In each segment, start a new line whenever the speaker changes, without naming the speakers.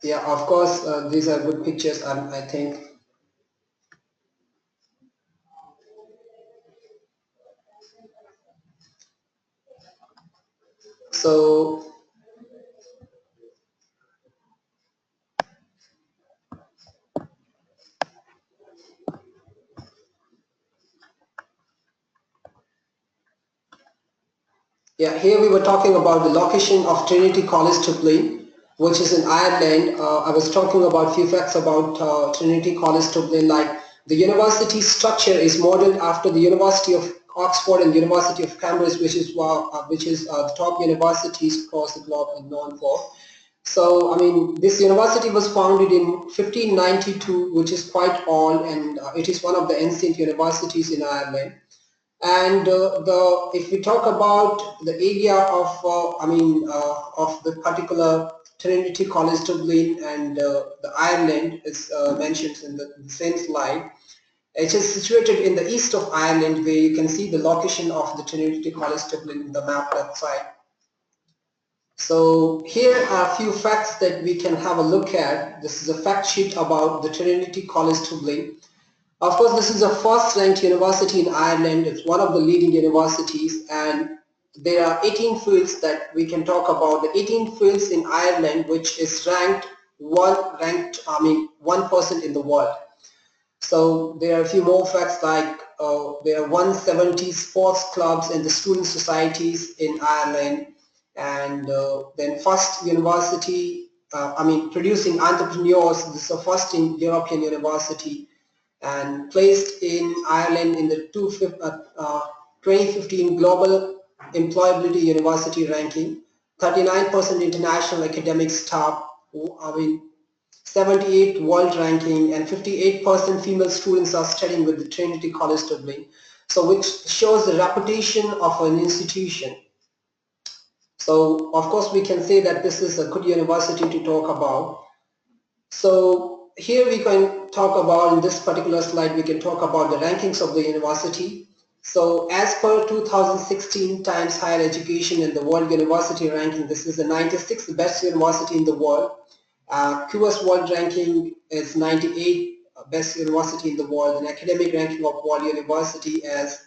Yeah, of course, these are good pictures, I think. So yeah, here we were talking about the location of Trinity College Dublin, which is in Ireland. I was talking about few facts about Trinity College Dublin, like the university structure is modeled after the University of Oxford and University of Cambridge, which is the top universities across the globe and known for. So, I mean, this university was founded in 1592, which is quite old, and it is one of the ancient universities in Ireland. And the if we talk about the area of of the particular Trinity College Dublin and the Ireland is mentioned in the same slide. It is situated in the east of Ireland, where you can see the location of the Trinity College Dublin in the map left side. So here are a few facts that we can have a look at. This is a fact sheet about the Trinity College Dublin. Of course, this is the first ranked university in Ireland. It's one of the leading universities, and there are 18 fields that we can talk about. The 18 fields in Ireland, which is ranked 1% in the world. So there are a few more facts like there are 170 sports clubs and the student societies in Ireland, and then first university, producing entrepreneurs. This is the first in European university, and placed in Ireland in the 2015 Global Employability University ranking, 39% international academic staff, 78th world ranking, and 58% female students are studying with the Trinity College Dublin. So which shows the reputation of an institution. So of course we can say that this is a good university to talk about. So here we can talk about, in this particular slide, we can talk about the rankings of the university. So as per 2016 Times Higher Education and the World University Ranking, this is the 96th best university in the world. QS World Ranking is 98 best university in the world, and academic ranking of World University as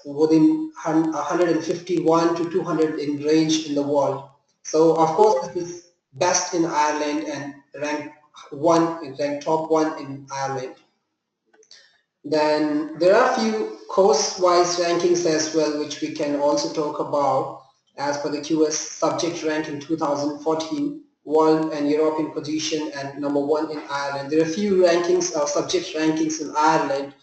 within 151 to 200 in range in the world. So of course this is best in Ireland and ranked top one in Ireland. Then there are a few course-wise rankings as well, which we can also talk about as per the QS subject rank in 2014, world and European position, and number one in Ireland. There are a few rankings or subject rankings in Ireland,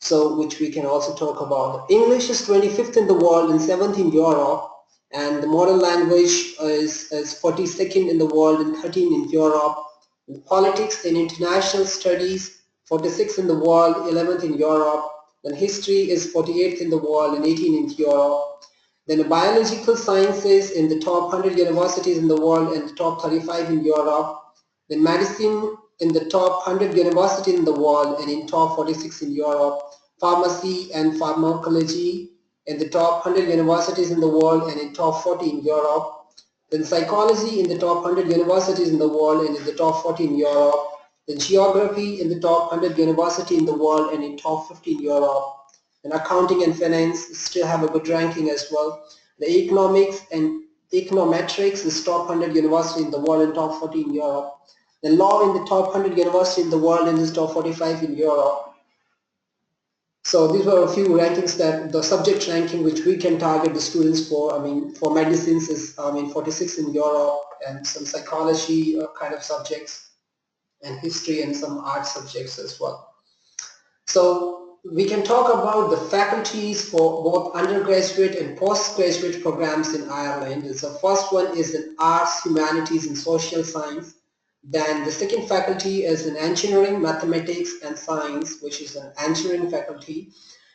so which we can also talk about. English is 25th in the world and 7th in Europe, and the modern language is 42nd in the world and 13th in Europe. And politics and international studies, 46th in the world, 11th in Europe. Then history is 48th in the world and 18th in Europe. Then the biological sciences in the top 100 universities in the world and the top 35 in Europe. Then medicine in the top 100 universities in the world and in top 46 in Europe. Pharmacy and pharmacology in the top 100 universities in the world and in top 40 in Europe. Then psychology in the top 100 universities in the world and in the top 40 in Europe. Then geography in the top 100 universities in the world and in top 50 in Europe. And accounting and finance still have a good ranking as well. The economics and econometrics is top 100 university in the world and top 40 in Europe. The law in the top 100 university in the world and is top 45 in Europe. So these were a few rankings, that the subject ranking which we can target the students for. For medicines is 46 in Europe, and some psychology kind of subjects, and history and some art subjects as well. So we can talk about the faculties for both undergraduate and postgraduate programs in Ireland. So the first one is in arts, humanities, and social science. Then the second faculty is in engineering, mathematics, and science, which is an engineering faculty.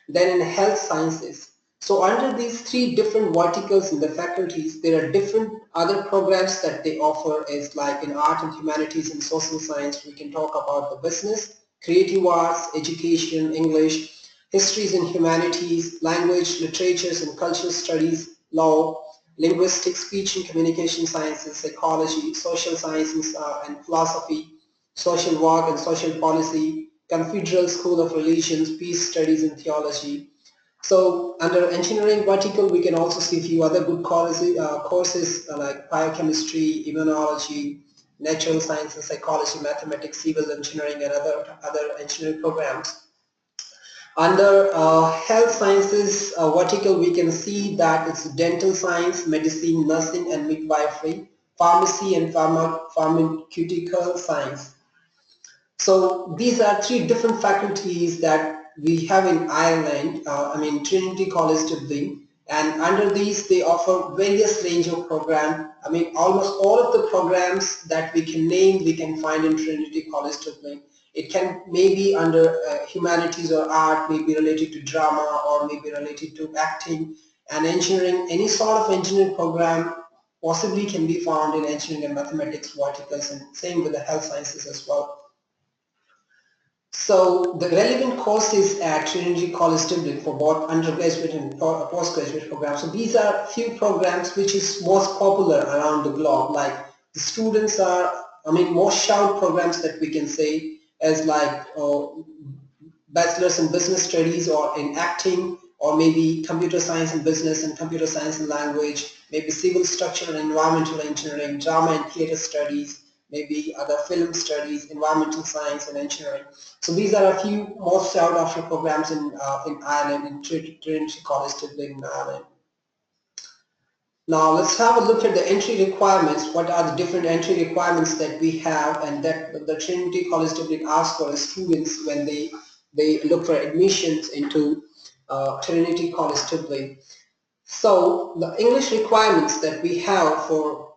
Then in health sciences. So under these three different verticals in the faculties, there are different other programs that they offer, is like in art and humanities and social science. We can talk about the business, creative arts, education, English, histories and humanities, language, literatures and cultural studies, law, linguistics, speech and communication sciences, psychology, social sciences and philosophy, social work and social policy, Cathedral School of Religions, peace studies and theology. So under engineering vertical, we can also see a few other good courses like biochemistry, immunology, natural sciences, psychology, mathematics, civil engineering, and other engineering programs. Under health sciences vertical, we can see that it's dental science, medicine, nursing, and midwifery, pharmacy, and pharmaceutical science. So these are three different faculties that we have in Ireland, Trinity College Dublin, and under these they offer various range of programs. Almost all of the programs that we can name, we can find in Trinity College Dublin. It can maybe under humanities or art, maybe related to drama or maybe related to acting and engineering. Any sort of engineering program possibly can be found in engineering and mathematics verticals, and same with the health sciences as well. So the relevant courses at Trinity College Dublin for both undergraduate and postgraduate programs. So these are few programs which is most popular around the globe. Like the students are, most shout programs that we can say as like bachelor's in business studies or in acting, or maybe computer science and business and computer science and language, maybe civil structural and environmental engineering, drama and theater studies, maybe other film studies, environmental science and engineering. So these are a few most sought after programs in Ireland, in Trinity College Dublin in Ireland. Now let's have a look at the entry requirements. What are the different entry requirements that we have and that the Trinity College Dublin asks for as students when they look for admissions into Trinity College Dublin. So the English requirements that we have for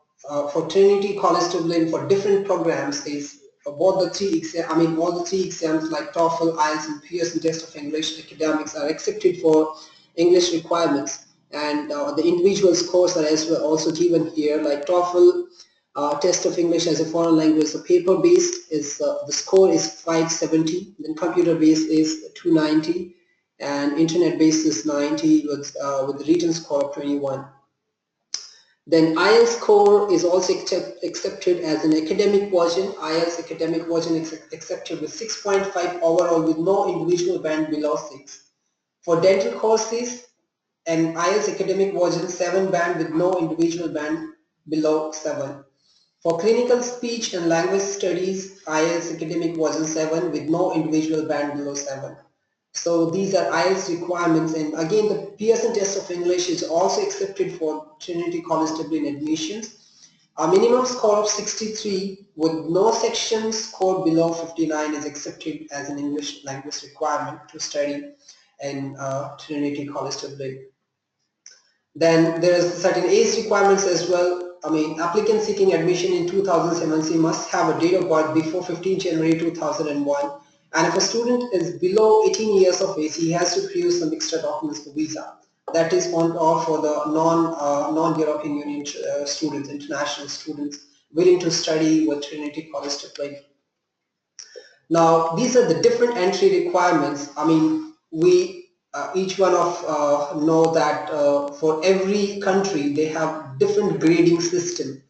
Trinity College Dublin for different programs is both the all the three exams like TOEFL, IELTS, and Pearson Test of English academics are accepted for English requirements, and the individual scores are as well also given here. Like TOEFL test of English as a foreign language, so paper based is the score is 570, then computer based is 290, and internet based is 90 with the written score of 21. Then IELTS score is also accepted as an academic version. IELTS academic version is accepted with 6.5 overall with no individual band below 6. For dental courses, an IELTS academic version 7 band with no individual band below 7. For clinical speech and language studies, IELTS academic version 7 with no individual band below 7. So these are IELTS requirements, and again the Pearson Test of English is also accepted for Trinity College Dublin admissions. A minimum score of 63 with no section score below 59 is accepted as an English language requirement to study in Trinity College Dublin. Then there is certain age requirements as well. Applicants seeking admission in 2017 must have a date of birth before 15 January 2001. And if a student is below 18 years of age, he has to produce some extra documents for visa. That is on or for the non-European Union students, international students willing to study with Trinity College Dublin. Now, these are the different entry requirements. We each one of know that for every country they have different grading system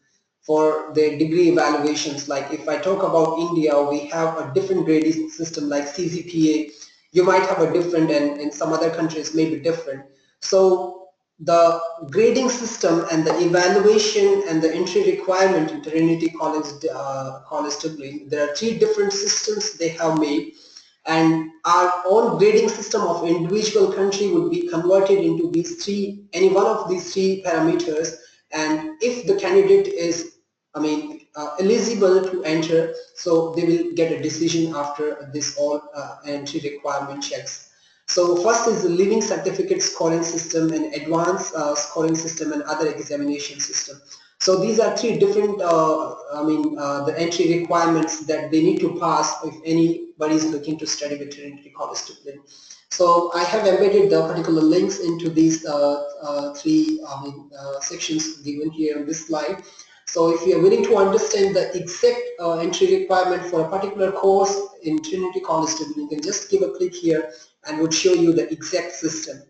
for their degree evaluations. Like if I talk about India, we have a different grading system like CGPA. You might have a different, and in some other countries may be different. So the grading system and the evaluation and the entry requirement in Trinity College Dublin, there are three different systems they have made, and our own grading system of individual country would be converted into these three, any one of these three parameters, and if the candidate is eligible to enter, so they will get a decision after this all entry requirement checks. So first is the living certificate scoring system and advanced scoring system and other examination system. So these are three different the entry requirements that they need to pass if anybody is looking to study with Trinity College Dublin. So I have embedded the particular links into these three sections given here on this slide. So if you are willing to understand the exact entry requirement for a particular course in Trinity College Dublin, you can just give a click here and would show you the exact system.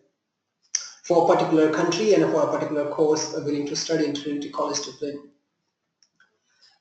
for a particular country and for a particular course willing to study in Trinity College Dublin.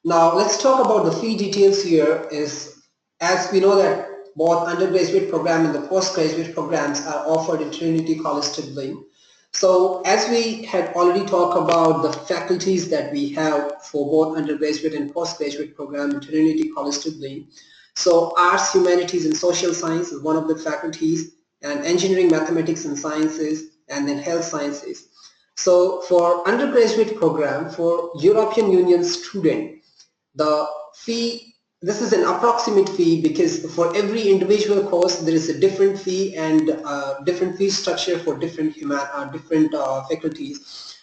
Now let's talk about the fee details here. Is as we know that both undergraduate program and the postgraduate programs are offered in Trinity College Dublin. So as we had already talked about the faculties that we have for both undergraduate and postgraduate program in Trinity College Dublin. So arts, humanities and social science is one of the faculties, and engineering, mathematics and sciences, and then health sciences. So for undergraduate program, for European Union student, the fee, this is an approximate fee because for every individual course there is a different fee and different fee structure for different faculties.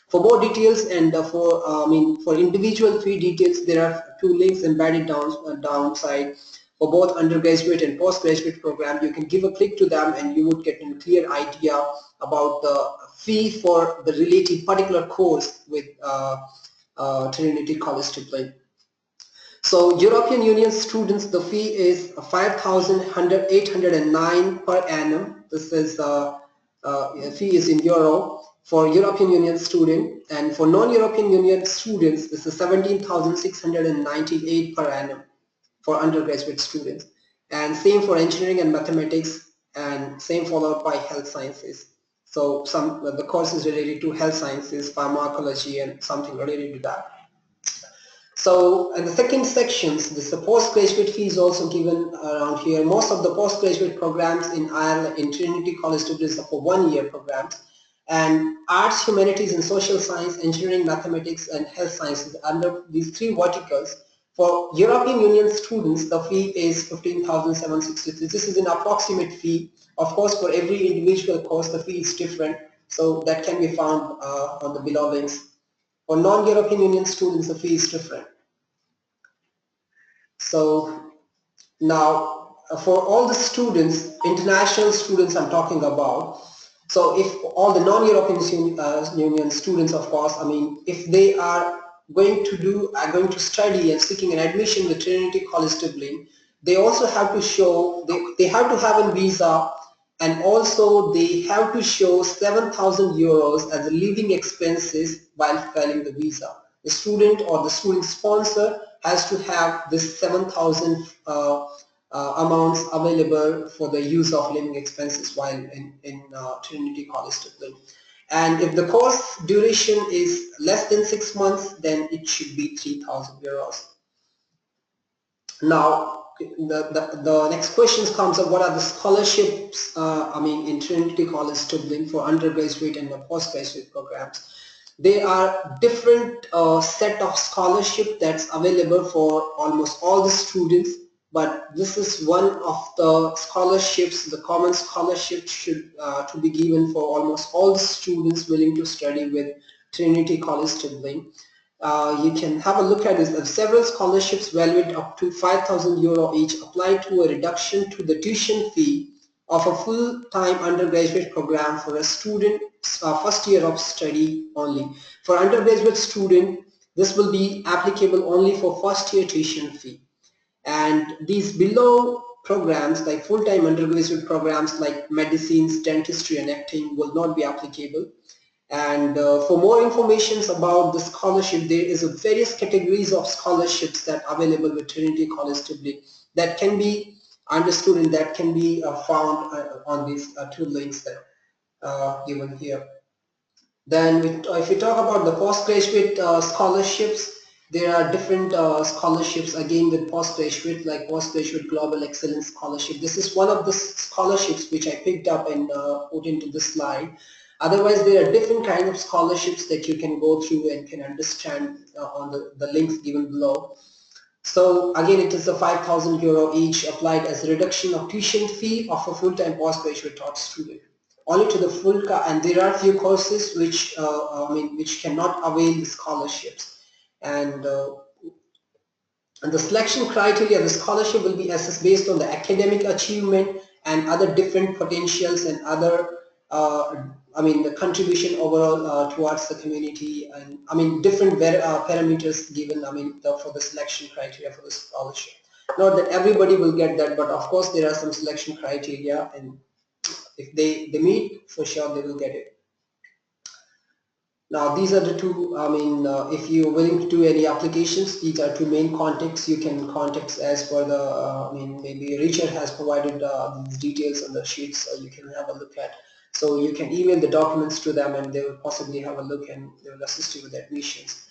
For more details and for individual fee details, there are two links embedded downside for both undergraduate and postgraduate program. You can give a click to them and you would get a clear idea about the fee for the related particular course with Trinity College Dublin. So European Union students, the fee is 5,809 per annum. This is fee is in euro for European Union student, and for non-European Union students, this is 17,698 per annum for undergraduate students, and same for engineering and mathematics, and same followed by health sciences. So some the courses related to health sciences, pharmacology, and something related to that. So in the second sections, the postgraduate fee is also given around here. Most of the postgraduate programs in Ireland, in Trinity College Dublin, are for 1-year programs. And arts, humanities and social science, engineering, mathematics and health sciences, under these three verticals. For European Union students, the fee is 15,763. This is an approximate fee. Of course, for every individual course, the fee is different. So that can be found on the below links. For non-European Union students, the fee is different. So now for all the students, international students I'm talking about, so if all the non-European Union students, of course, I mean, if they are going to study and seeking an admission with Trinity College Dublin, they also have to show, they have to have a visa, and also they have to show 7,000 euros as a living expenses while filing the visa. The student or the student sponsor has to have this 7,000 amounts available for the use of living expenses while in Trinity College Dublin. And if the course duration is less than 6 months, then it should be 3,000 euros. Now, the next questions comes up, what are the scholarships, in Trinity College Dublin for undergraduate and the postgraduate programs. There are different set of scholarship that's available for almost all the students, but this is one of the scholarships, the common scholarship should to be given for almost all the students willing to study with Trinity College Dublin. You can have a look at this. Several scholarships valued up to 5,000 euro each apply to a reduction to the tuition fee of a full-time undergraduate program for a student first year of study only. For undergraduate student, this will be applicable only for first year tuition fee. And these below programs like full-time undergraduate programs like medicines, dentistry and acting will not be applicable. And for more information about the scholarship, there is a various categories of scholarships that are available with Trinity College Dublin that can be understood and that can be found on these two links that are given here. Then if we talk about the postgraduate scholarships, there are different scholarships again with postgraduate, like postgraduate global excellence scholarship. This is one of the scholarships which I picked up and put into this slide. Otherwise, there are different kinds of scholarships that you can go through and can understand on the links given below. So again, it is a 5,000 euro each applied as a reduction of tuition fee of a full-time postgraduate taught student. Only to the full, and there are few courses which which cannot avail the scholarships, and the selection criteria, the scholarship will be assessed based on the academic achievement and other different potentials and other the contribution overall towards the community, and different parameters given for the selection criteria for the scholarship. Not that everybody will get that, but of course there are some selection criteria, and if they meet, for sure they will get it. Now these are the two, if you're willing to do any applications, these are two main contacts you can contact as per the, maybe Richard has provided these details on the sheets, so you can have a look at. So you can email the documents to them and they will possibly have a look and they will assist you with admissions.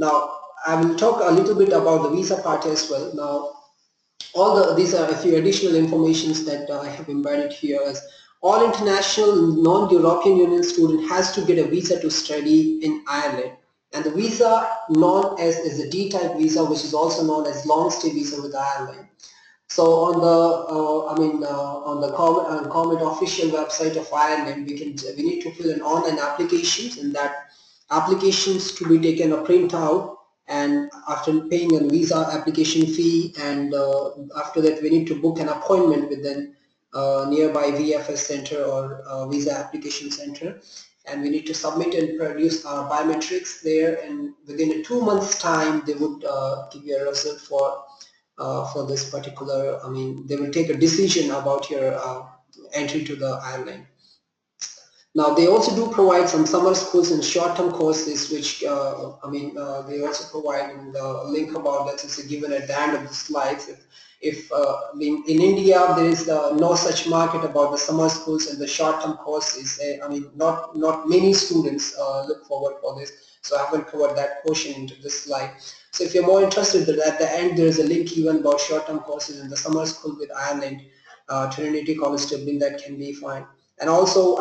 Now I will talk a little bit about the visa part as well. Now these are a few additional informations that I have embedded here. As all international non-European Union student has to get a visa to study in Ireland, and the visa known as is a D-type visa, which is also known as long stay visa with Ireland. So on the on the government official website of Ireland, we need to fill an online applications, and that applications to be taken a printout, and after paying a visa application fee, and after that we need to book an appointment with an nearby VFS center or visa application center, and we need to submit and produce our biometrics there, and within a 2 months time they would give you a result for this particular, they will take a decision about your entry to the Ireland. Now they also do provide some summer schools and short-term courses, which they also provide in the link about that is given at the end of the slides. If in India there is no such market about the summer schools and the short-term courses. Not many students look forward for this, so I haven't covered that portion into this slide. So if you're more interested, at the end there is a link even about short-term courses in the summer school with Ireland, Trinity College Dublin, that can be fine. And also,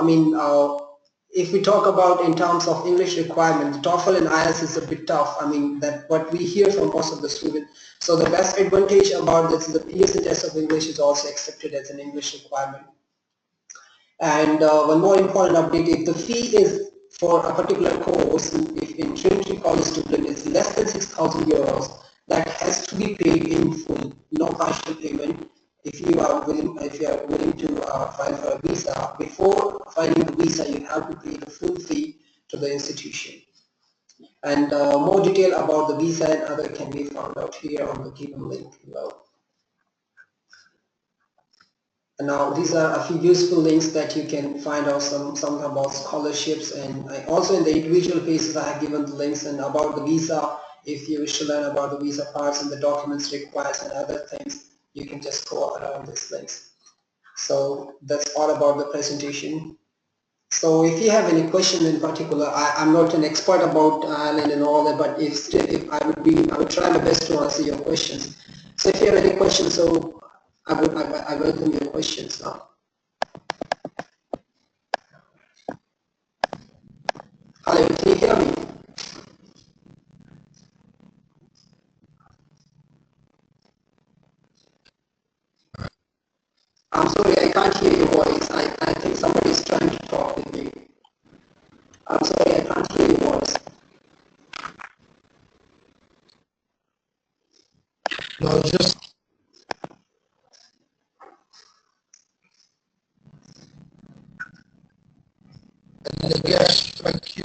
if we talk about in terms of English requirement, the TOEFL and IELTS is a bit tough. That what we hear from most of the students. So the best advantage about this is the PSA test of English is also accepted as an English requirement. And one more important update, if the fee is for a particular course, if in Trinity College Dublin is less than 6,000 euros, that has to be paid in full, no partial payment. If you are willing to file for a visa, before filing the visa, you have to pay the full fee to the institution. And more detail about the visa and other can be found out here on the given link below. And now these are a few useful links that you can find out some about scholarships, and also in the individual pages I have given the links and about the visa. If you wish to learn about the visa parts and the documents required and other things, you can just go around these links. So that's all about the presentation. So if you have any question in particular, I'm not an expert about Ireland and all that, but if I would try my best to answer your questions. So if you have any questions, so I welcome your questions now. Hello, can you hear me? I'm sorry, I can't hear your voice. I think somebody's trying to talk with me. I'm sorry, I can't hear your voice.
No, just Nagesh, thank you.